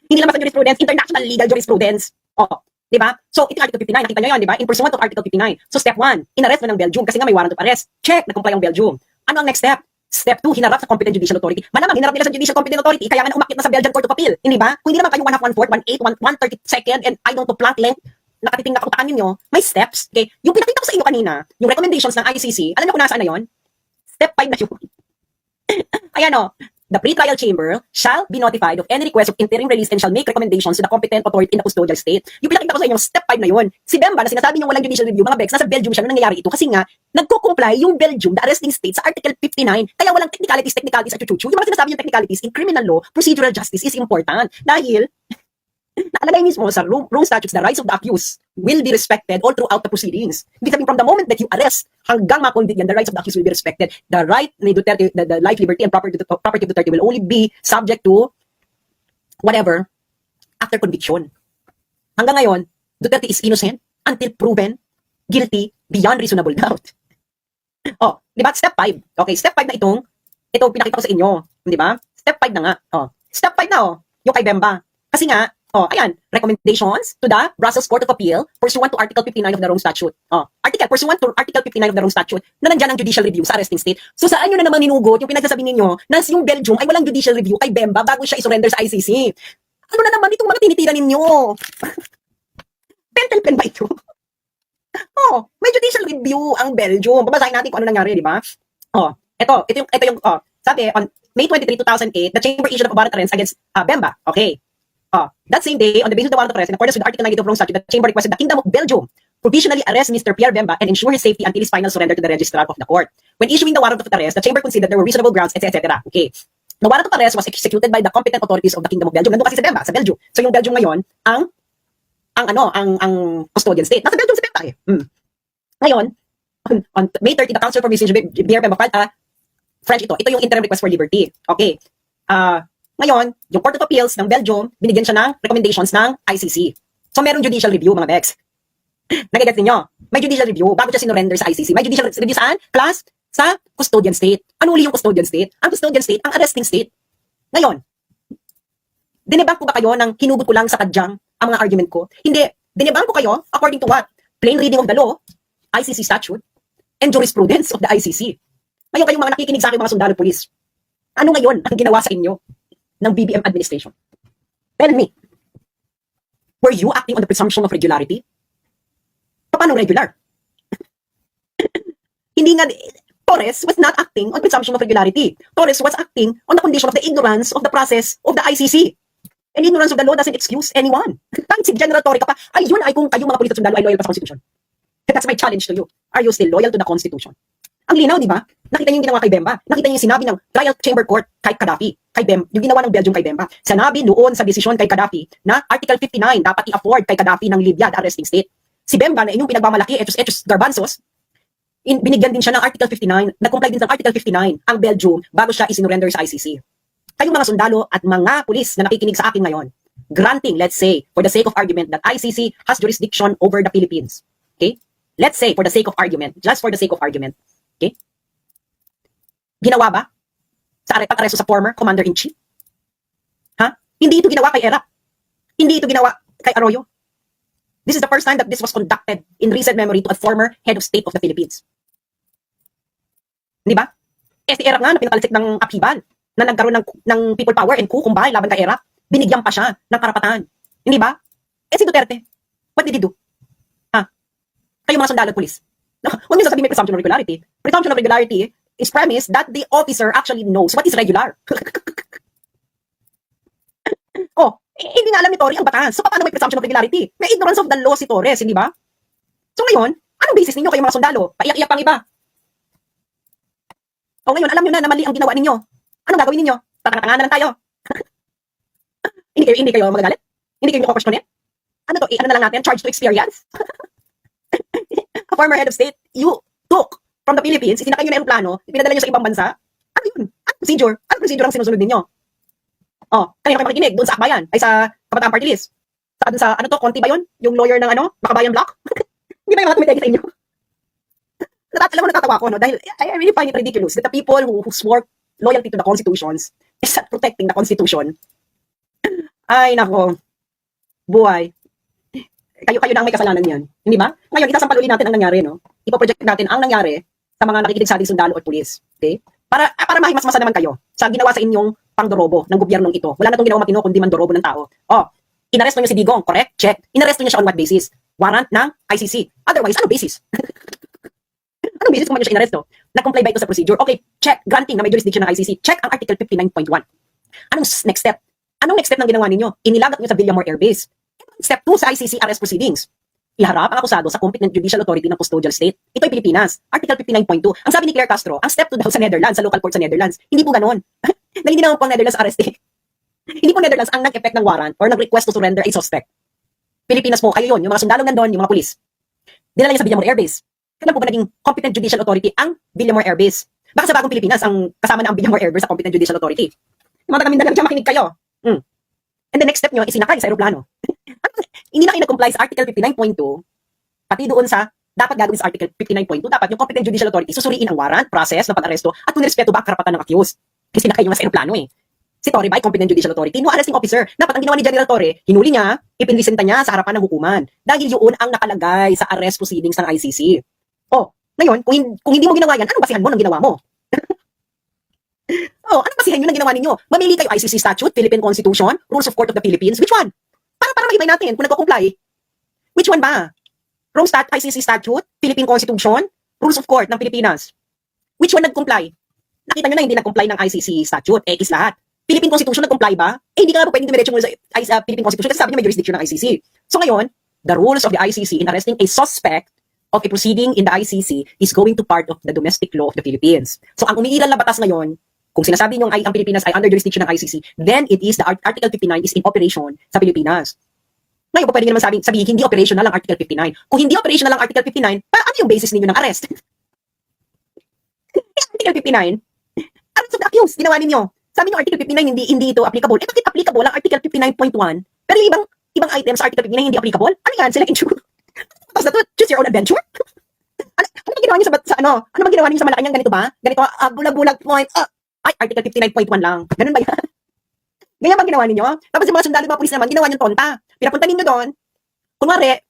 Hindi lang sa jurisprudence, international legal jurisprudence. Oh, di ba? So, ito Article 59, nakita nyo yun, di ba? In pursuant of Article 59. So, step 1, inarrest mo ng Belgium kasi nga may warrant of arrest. Check, nag-comply ang Belgium. Ano ang next step? Step 2, hinarap sa competent judicial authority. Malamang hinarap nila sa judicial competent authority, kaya nga umakyat na sa Belgian Court of Appeal. Hindi ba? Kung hindi naman kayo 1/2, 1/4, 1/8, 1/32, and I don't know plot length, nakatiting na kakutaan ninyo, may steps. Okay? Yung pinakita ko sa inyo kanina, yung recommendations ng ICC, alam niyo kung nasaan na yun? Step 5 na yun. Ayan o. The pre-trial chamber shall be notified of any request of interim release and shall make recommendations to the competent authority in the custodial state. Yung pinakita ko sa inyo, step 5 na yun. Si Bemba, na sinasabi niyo walang judicial review, mga Bex, nasa Belgium siya nung nangyayari ito kasi nga, nagko-comply yung Belgium, the arresting state, sa Article 59. Kaya walang technicalities at chuchuchu. Yung mga sinasabi yung technicalities in criminal law, procedural justice is important. Dahil, nakalagay mismo sa Rome statutes, the rights of the accused will be respected all throughout the proceedings. Ibig sabihin, from the moment that you arrest, hanggang ma-convict yan, the rights of the accused will be respected. The right ni Duterte, the life, liberty, and property of Duterte will only be subject to whatever after conviction. Hanggang ngayon, Duterte is innocent until proven guilty beyond reasonable doubt. Oh, di ba? Step 5. Okay, step 5 na ito pinakita ko sa inyo. Di ba? Step 5 na nga. Oh, step 5 na yung kay Bemba. Kasi nga, ayan, recommendations to the Brussels Court of Appeal pursuant to Article 59 of the Rome Statute. Pursuant to Article 59 of the Rome Statute na nandyan ang judicial review sa arresting state. So saan nyo na naman hinugot yung pinagsasabi ninyo na yung Belgium ay walang judicial review kay Bemba bago siya isurrender sa ICC? Ano na naman itong mga tinitira ninyo? Pentel pen ba ito? May judicial review ang Belgium. Babasahin natin kung ano nangyari, di ba? Ito yung, sabi, on May 23, 2008, the Chamber issued a warrant of arrest against Bemba. Okay. That same day, on the basis of the warrant of arrest, in accordance with the Article 90 of Rome Statute, the Chamber requested the Kingdom of Belgium provisionally arrest Mr. Pierre Bemba and ensure his safety until his final surrender to the registrar of the court. When issuing the warrant of arrest, the Chamber considered there were reasonable grounds, etc. Okay. The warrant of arrest was executed by the competent authorities of the Kingdom of Belgium. Nandun kasi sa Bemba, sa Belgium. So yung Belgium ngayon, ang custodian state. Nasa Belgium sa Bemba eh. Ngayon, on May 30, the Council for Mr. Pierre Bemba filed French ito yung interim request for liberty. Okay. Ngayon, yung Court of Appeals ng Belgium, binigyan siya ng recommendations ng ICC. So, meron judicial review, mga Bex. Nagigets ninyo? May judicial review bago siya sinurrender sa ICC. May judicial review saan? Plus, sa custodian state. Ano uli yung custodian state? Ang custodian state, ang arresting state. Ngayon, dinebunk ko ba kayo ng hinugot ko lang sa kadyang ang mga argument ko? Hindi. Dinebunk ko kayo according to what? Plain reading of the law, ICC statute, and jurisprudence of the ICC. Ngayon kayong mga nakikinig sa akin, mga sundalo police. Ano ngayon ang ginawa sa inyo ng BBM administration? Tell me, were you acting on the presumption of regularity? Paano regular? Hindi nga, Torres was not acting on presumption of regularity. Torres was acting on the condition of the ignorance of the process of the ICC. And ignorance of the law doesn't excuse anyone. Kahit si General Torre ka pa, ayun ay kung kayong mga police at sundalo ay loyal pa sa Constitution. That's my challenge to you. Are you still loyal to the Constitution? Ang linaw, di ba? Nakita niyo yung ginawa kay Bemba. Nakita niyo yung sinabi ng Trial Chamber Court kay Gaddafi. Yung ginawa ng Belgium kay Bemba. Sinabi noon sa desisyon kay Gaddafi na Article 59 dapat i-afford kay Gaddafi ng Libya, the arresting state. Si Bemba na inyong pinagmamalaki, etos garbanzos, binigyan din siya ng Article 59, nag-comply din sa Article 59 ang Belgium bago siya isinurrender sa ICC. Kayong mga sundalo at mga pulis na nakikinig sa akin ngayon, granting, let's say, for the sake of argument, that ICC has jurisdiction over the Philippines. Okay? Let's say, for the sake of argument, just for the sake of argument, okay? Ginawa ba sa pag-aresto sa former commander-in-chief? Hindi ito ginawa kay Erap. Hindi ito ginawa kay Arroyo. This is the first time that this was conducted in recent memory to a former head of state of the Philippines. Di ba? Si Erap nga na pinakalsik ng upheaval na nagkaroon ng people power and coup kumbay laban kay Erap. Binigyan pa siya ng karapatan. Hindi ba? Si Duterte, what did he do? Kayo mga sundalo at police. Huwag niyo sasabihin may presumption of regularity. Presumption of regularity is premise that the officer actually knows what is regular. Hindi nga alam ni Torre ang batas. So, paano may presumption of regularity? May ignorance of the law si Torres, hindi ba? So, ngayon, anong basis ninyo kayo mga sundalo? Paiyak-iyak pang iba. Ngayon, alam nyo na mali ang ginawa ninyo. Anong gagawin ninyo? Tatanga-tanga na lang tayo. Hindi kayo magagalit? Hindi kayo question yan? Ano to? Ano na lang natin? Charge to experience? A former head of state, you took from the Philippines, isinakay nyo na aeroplano, pinadala nyo sa ibang bansa. Ano yun? Ano procedure? Ano procedure ang sinusunod ninyo? Oh, kanina kayo makikinig doon sa Akbayan, ay sa Kabataan Party List. Sa ano to, Conti ba yun? Yung lawyer ng ano, Makabayan Block? Hindi ba yung mga tumitegi sa inyo? Alam mo, natatawa ko, no? Dahil I really find it ridiculous that the people who swore loyalty to the constitutions is protecting the constitution. Ay, nako. Buhay. Kayo na ang may kasalanan yan. Hindi ba? Ngayon, itasampal ulit natin ang nangyari, no? Ipoproject natin ang nangyari sa mga nakikinig sa ating sundalo at pulis. Okay? Para mahimasmasa naman kayo sa ginawa sa inyong pangdorobo ng gobyernong ito. Wala na itong ginawa matino kundi mandorobo ng tao. Oh, inaresto niyo si Digong, correct? Check. Inaresto niyo siya on what basis? Warrant ng ICC. Otherwise, anong basis? Anong basis kung siya inaresto? Nag-comply ba ito sa procedure? Okay, check. Granting na may jurisdiction ng ICC. Check ang Article 59.1. Anong next step? Anong next step ng ginawa ninyo? Inilagat niyo sa Villamor Air Base. Step 2 sa ICC arrest proceedings. Iharap ang akusado sa competent judicial authority ng custodial state. Ito ay Pilipinas. Article 59.2. Ang sabi ni Claire Castro, ang step 2 daw sa Netherlands, sa local court sa Netherlands. Hindi po ganon. Dahil hindi naman po ang Netherlands arrest eh. Hindi po Netherlands ang nag-effect ng warrant or nag-request to surrender a suspect. Pilipinas po, kayo yun, yung mga sundalong nandun, yung mga pulis. Dinala niya sa Villamor Air Base. Kailan po ba naging competent judicial authority ang Villamor Air Base? Baka sa bagong Pilipinas, ang kasama na ang Villamor Air Base sa competent judicial authority. Yung mga taga-Mindanao dyan, makinig kayo. And the next step nyo, isinakay sa aeroplano. Hindi na kayo nag-comply sa Article 59.2, pati doon sa dapat gagawin sa Article 59.2, dapat yung competent judicial authority susuriin ang warrant, process ng pag-aresto, at kung nirespeto ba ang karapatan ng accused. Kasi sinakay nyo nga sa aeroplano eh. Si Torre ba ay competent judicial authority? No arresting officer. Dapat ang ginawa ni General Torre, hinuli niya, ipinresenta niya sa harapan ng hukuman. Dahil yun ang nakalagay sa arrest proceedings ng ICC. Oh, ngayon, kung hindi mo ginawa yan, anong basihan mo ng ginawa mo? Oh, anong basihan nyo ng ginawa ninyo? Mamili kayo ICC statute, Philippine Constitution, Rules of Court of the Philippines, which one? Para mahimay natin kung nagko-comply. Which one ba? Rome ICC statute, Philippine Constitution, Rules of Court ng Pilipinas. Which one nag-comply? Nakita nyo na hindi nag-comply ng ICC statute, X lahat. Philippine Constitution nag-comply ba? Eh, hindi ka nga po pwedeng dumiretso muna sa Philippine Constitution kasi sabi niya may jurisdiction ng ICC. So ngayon, the rules of the ICC in arresting a suspect of a proceeding in the ICC is going to part of the domestic law of the Philippines. So ang umiiral na batas ngayon, kung sinasabi niyo ang Pilipinas ay under jurisdiction ng ICC, then it is the Article 59 is in operation sa Pilipinas. Ngayon, pwede nyo naman sabihin, hindi operational ang Article 59. Kung hindi operational ang Article 59, ano yung basis ninyo ng arrest? Article 59, arrest of the accused, ginawa ninyo. Sabi nyo, Article 59, hindi ito applicable. Eh, bakit applicable ang Article 59.1? Pero yung ibang items sa Article 59 hindi applicable? Ano yan? Select and choose. Tapos na to, choose your own adventure? Ano bang ginawa nyo sa ano? Ano bang ginawa nyo sa Malacanang? Ganito ba? Ganito, bulag-bulag point. Ay, Article 59.1 lang. Ganun ba yan? Ganyan ba ginawa ninyo? Tapos yung mga sundalo, mga pulis naman, ginawa nyo tonta. Pinapunta ninyo doon, kunwari,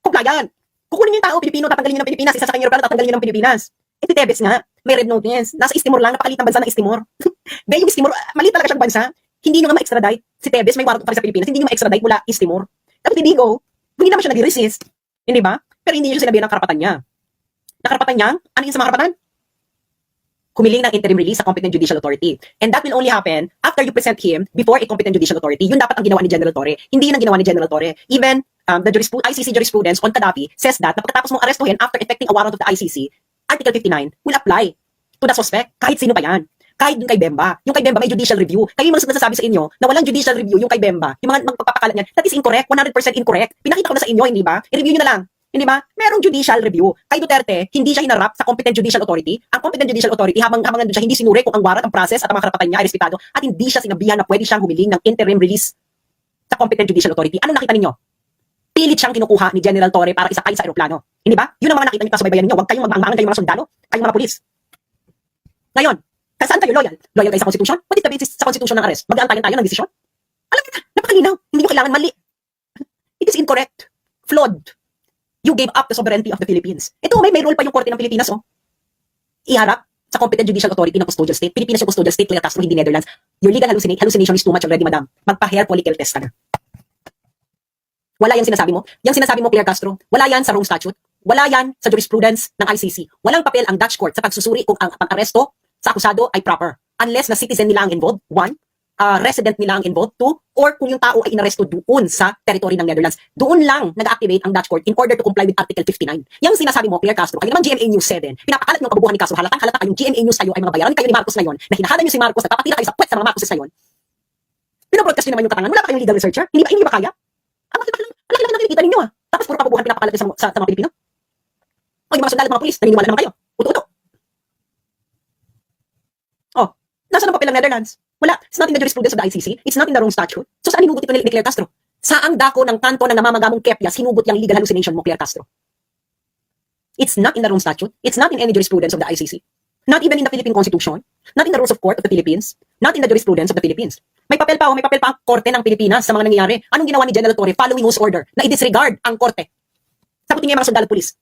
compliant. Kukunin nyo yung tao, Pilipino, tatanggalin nyo ng Pilipinas, isa sa kanyang plano, tatanggalin nyo ng Pilipinas. Eh, si Tebes nga, may red notice. Nasa Istimor lang, napakaliit ng bansa ng Istimor. Dahil yung Istimor, maliit talaga siyang bansa. Hindi nyo nga ma-extradite. Si Tebes, may warrant pa rin sa Pilipinas, hindi nyo ma-extradite mula Istimor. Tapos hindi go, hindi naman siya nag-resist. Hindi ba? Pero hindi nyo siya sinabihan ng karapatan niya. Nakarapatan niya, ano yun sa mga karapatan? Humiling ng interim release sa competent judicial authority. And that will only happen after you present him before a competent judicial authority. Yun dapat ang ginawa ni General Torre. Hindi yun ang ginawa ni General Torre. Even the ICC jurisprudence on Gaddafi says that na pagkatapos mong arestuhin after effecting a warrant of the ICC, Article 59 will apply to the suspect kahit sino pa yan. Kahit yung kay Bemba. Yung kay Bemba may judicial review. Kayo yung mga nagsasabi sa inyo na walang judicial review yung kay Bemba. Yung mga magpapakalat niyan. That is incorrect. 100% incorrect. Pinakita ko na sa inyo, hindi ba? I-review nyo na lang. Hindi ba? Merong judicial review. Kay Duterte, hindi siya hinarap sa competent judicial authority. Ang competent judicial authority, habang nandun siya, hindi sinuri kung ang warrant, ang process, at ang mga karapatan niya ay respetado. At hindi siya sinabihan na pwede siyang humiling ng interim release sa competent judicial authority. Anong nakita ninyo? Pilit siyang kinukuha ni General Torre para isakay sa aeroplano. Hindi ba? Yun ang mga nakita niyo sa baybayan ninyo. Huwag kayong magmaangan kayong mga sundalo, kayong mga pulis. Ngayon, saan kayo loyal? Loyal kayo sa Constitution? What is the basis sa Constitution ng arrest? Mag-aantayan tayo ng desisyon? Alam niyo na, napakalinaw. Hindi nyo kailangan mali. It is incorrect. Flawed. You gave up the sovereignty of the Philippines. Ito, may role pa yung Korte ng Pilipinas, oh. Iharap sa competent judicial authority ng custodial state. Pilipinas yung custodial state, Claire Castro, hindi Netherlands. Your legal hallucination is too much already, madam. Magpa-hair follicle test ka na. Wala yan sinasabi mo. Yung sinasabi mo, Claire Castro, wala yan sa Rome Statute. Wala yan sa jurisprudence ng ICC. Walang papel ang Dutch court sa pagsusuri kung ang pang-aresto sa akusado ay proper. Unless na citizen nila ang involved, one, resident nila ang involved, two, or kung yung tao ay inaresto doon sa territory ng Netherlands. Doon lang nag-activate ang Dutch court in order to comply with Article 59. Yung sinasabi mo, Claire Castro, kayo naman GMA News 7, pinapakalat nyo ang kabubuhan ni Castro, halatang-halata kayong GMA News kayo ay mga bayaran kayo ni Marcos ngayon, na hinahanan nyo si Marcos, nagpapatira kayo sa puwet sa mga Marcoses ngayon. Pinabroadcast nyo naman yung katangan. Wala ba kayong legal researcher? Hindi ba kaya? Ang laki lang nakikita ninyo Tapos puro kabubuhan pinapakalat sa mga Pilipino. O yung mga sundalo at mga pulis, naniniwala naman kayo. Uto-uto. Oh, nasa ng papel ng Netherlands? Wala. It's not in the jurisprudence of the ICC. It's not in the Rome Statute. So saan hinugot ito ni Claire Castro? Saang dako ng kanto ng namamagamong Kepyas hinugot yung legal hallucination mo, Claire Castro? It's not in the Rome Statute. It's not in any jurisprudence of the ICC. Not even in the Philippine Constitution. Not in the rules of court of the Philippines. Not in the jurisprudence of the Philippines. May papel pa ang korte ng Pilipinas sa mga nangyayari. Anong ginawa ni General Torre following whose order na i-disregard ang korte? Sagutin niya yung mga sundalo pulis.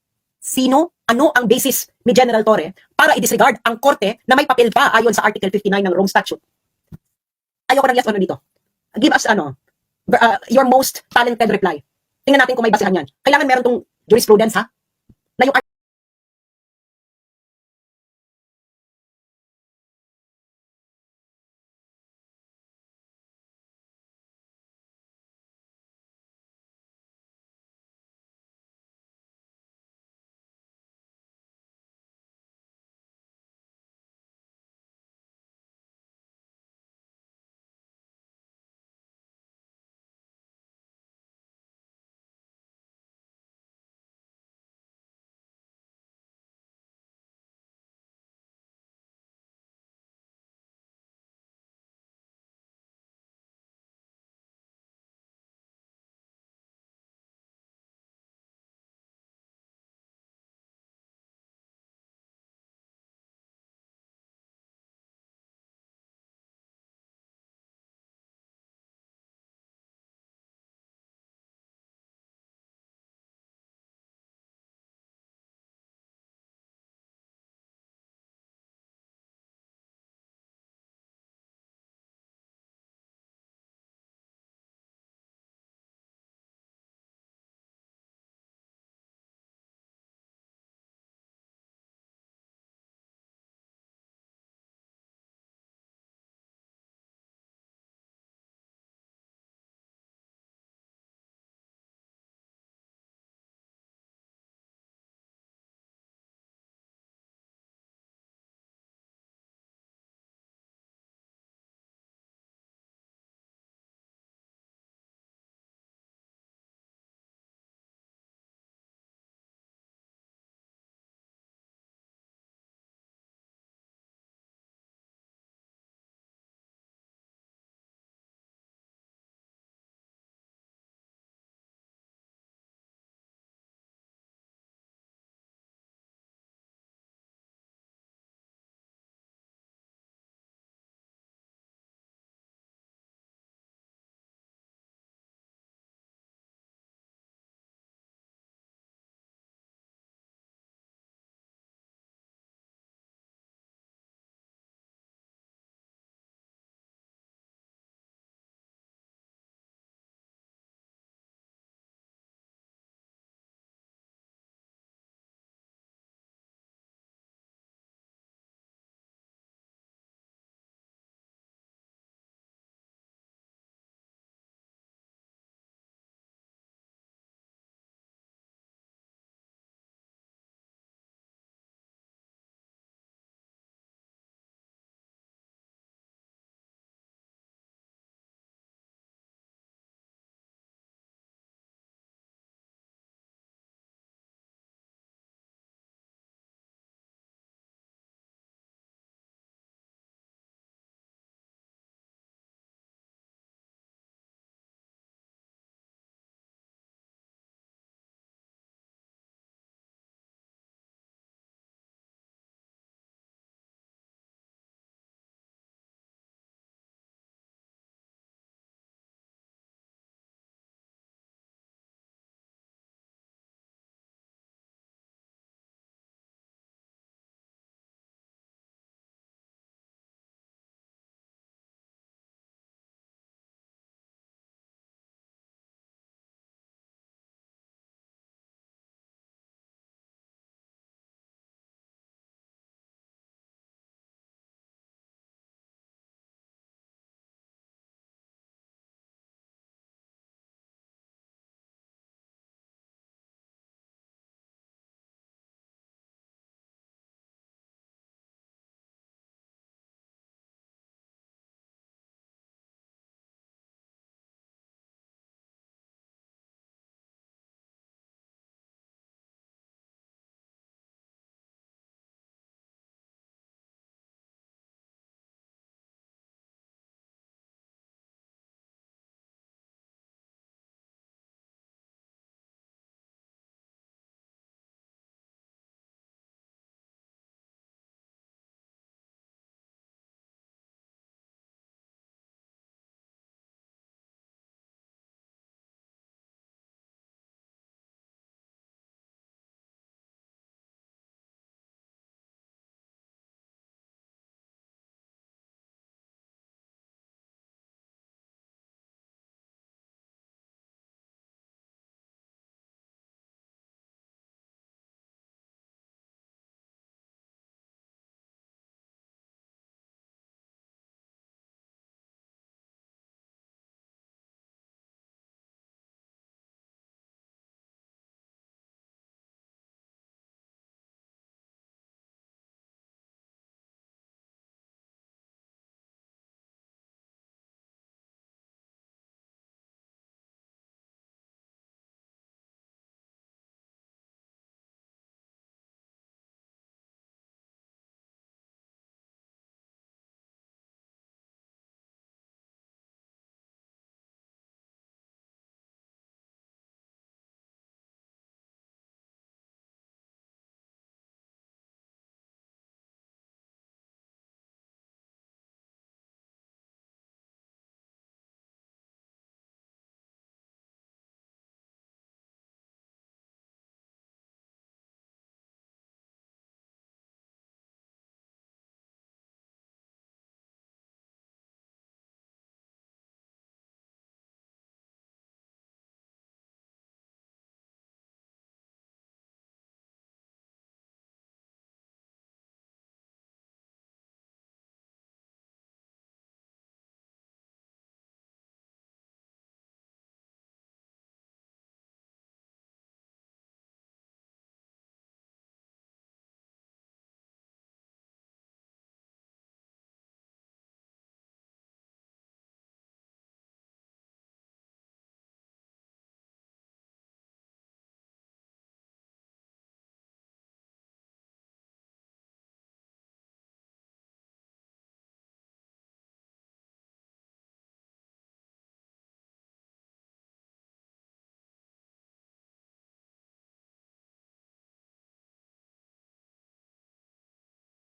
Ano ang basis ni General Torre para i-disregard ang korte na may papel pa ayon sa Article 59 ng Rome Statute? Ayoko ng yes o no dito. Give us your most talented reply. Tingnan natin kung may basehan yan. Kailangan meron tong jurisprudence ha.